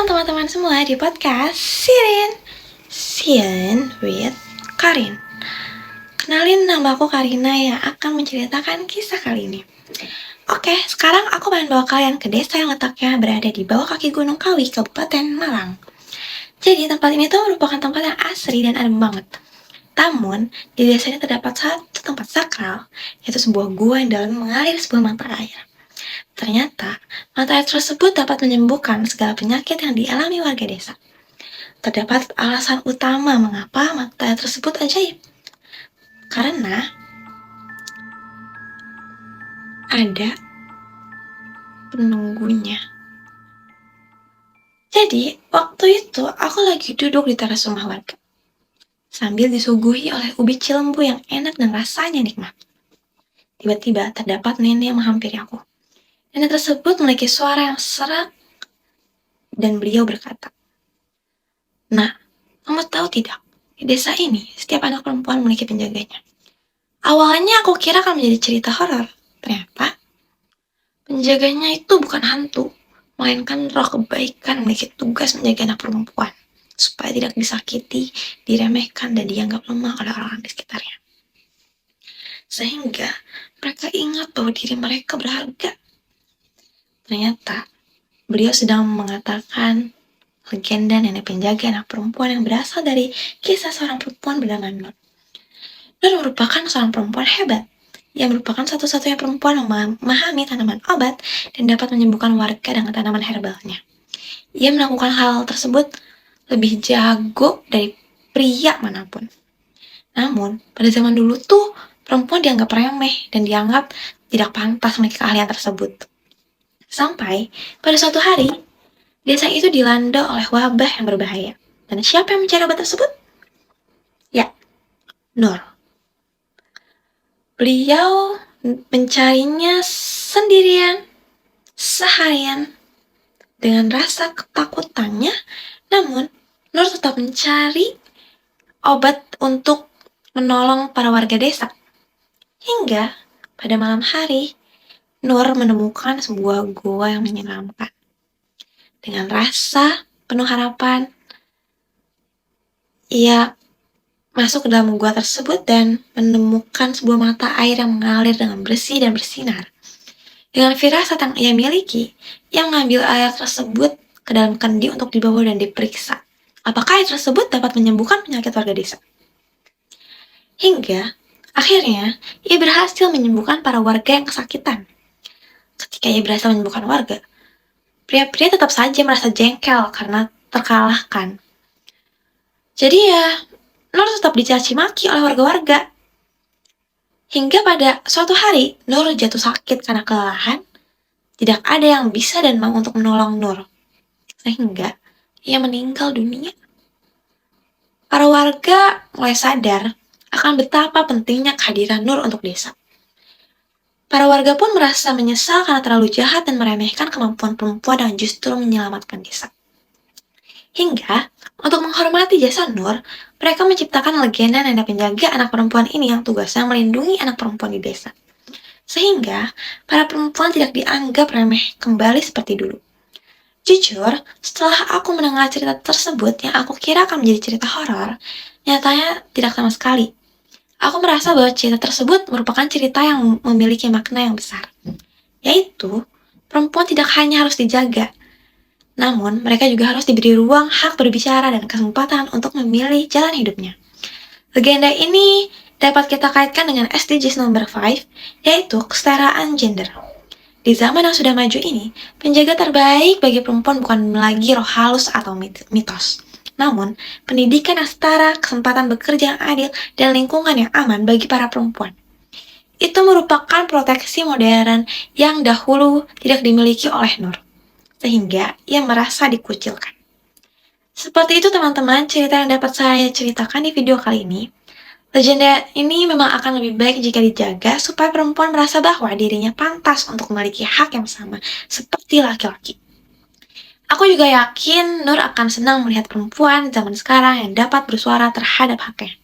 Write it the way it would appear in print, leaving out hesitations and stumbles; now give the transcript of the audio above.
bareng teman-teman semua di podcast Sian with Karin. Kenalin, nama aku Karina yang akan menceritakan kisah kali ini. Oke, sekarang aku pengen bawa kalian ke desa yang letaknya berada di bawah kaki Gunung Kawi, Kabupaten Malang. Jadi tempat ini tuh merupakan tempat yang asri dan adem banget. Namun, di desa ini terdapat satu tempat sakral, yaitu sebuah gua yang dalam mengalir sebuah mata air. Ternyata, mata air tersebut dapat menyembuhkan segala penyakit yang dialami warga desa. Terdapat alasan utama mengapa mata air tersebut ajaib. Karena ada penunggunya. Jadi, waktu itu aku lagi duduk di teras rumah warga, sambil disuguhi oleh ubi cilembu yang enak dan rasanya nikmat. Tiba-tiba terdapat nenek yang menghampiri aku. Nenek tersebut memiliki suara yang serak dan beliau berkata, "Nah, kamu tahu tidak, di desa ini setiap anak perempuan memiliki penjaganya." Awalnya aku kira akan menjadi cerita horor. Ternyata penjaganya itu bukan hantu, melainkan roh kebaikan memiliki tugas menjaga anak perempuan supaya tidak disakiti, diremehkan, dan dianggap lemah oleh orang-orang di sekitarnya. Sehingga mereka ingat bahwa diri mereka berharga. Ternyata beliau sedang mengatakan legenda nenek penjaga anak perempuan yang berasal dari kisah seorang perempuan bernama Nur. Nur merupakan seorang perempuan hebat. Ia merupakan satu-satunya perempuan yang memahami tanaman obat dan dapat menyembuhkan warga dengan tanaman herbalnya. Ia melakukan hal tersebut lebih jago dari pria manapun. Namun, pada zaman dulu tuh perempuan dianggap remeh dan dianggap tidak pantas memiliki keahlian tersebut. Sampai pada suatu hari, desa itu dilanda oleh wabah yang berbahaya. Dan siapa yang mencari obat tersebut? Ya, Nur. Beliau mencarinya sendirian, seharian, dengan rasa ketakutannya. Namun, Nur tetap mencari obat untuk menolong para warga desa. Hingga pada malam hari, Nur menemukan sebuah gua yang menyeramkan. Dengan rasa penuh harapan, ia masuk ke dalam gua tersebut dan menemukan sebuah mata air yang mengalir dengan bersih dan bersinar. Dengan firasat yang ia miliki, ia mengambil air tersebut ke dalam kendi untuk dibawa dan diperiksa. Apakah air tersebut dapat menyembuhkan penyakit warga desa? Hingga akhirnya ia berhasil menyembuhkan para warga yang kesakitan. Ketika ia berhasil menyembuhkan warga, pria-pria tetap saja merasa jengkel karena terkalahkan. Jadi ya, Nur tetap dicaci maki oleh warga-warga. Hingga pada suatu hari, Nur jatuh sakit karena kelelahan. Tidak ada yang bisa dan mau untuk menolong Nur. Sehingga ia meninggal dunia. Para warga mulai sadar akan betapa pentingnya kehadiran Nur untuk desa. Para warga pun merasa menyesal karena terlalu jahat dan meremehkan kemampuan perempuan yang justru menyelamatkan desa. Hingga, untuk menghormati jasa Nur, mereka menciptakan legenda nenek penjaga anak perempuan ini yang tugasnya melindungi anak perempuan di desa. Sehingga, para perempuan tidak dianggap remeh kembali seperti dulu. Jujur, setelah aku mendengar cerita tersebut yang aku kira akan menjadi cerita horor, nyatanya tidak sama sekali. Aku merasa bahwa cerita tersebut merupakan cerita yang memiliki makna yang besar. Yaitu, perempuan tidak hanya harus dijaga, namun mereka juga harus diberi ruang hak berbicara dan kesempatan untuk memilih jalan hidupnya. Legenda ini dapat kita kaitkan dengan SDGs nomor 5, yaitu kesetaraan gender. Di zaman yang sudah maju ini, penjaga terbaik bagi perempuan bukan lagi roh halus atau mitos, namun pendidikan yang setara, kesempatan bekerja yang adil, dan lingkungan yang aman bagi para perempuan. Itu merupakan proteksi modern yang dahulu tidak dimiliki oleh Nur, sehingga ia merasa dikucilkan. Seperti itu teman-teman cerita yang dapat saya ceritakan di video kali ini. Legenda ini memang akan lebih baik jika dijaga supaya perempuan merasa bahwa dirinya pantas untuk memiliki hak yang sama seperti laki-laki. Aku juga yakin Nur akan senang melihat perempuan zaman sekarang yang dapat bersuara terhadap haknya.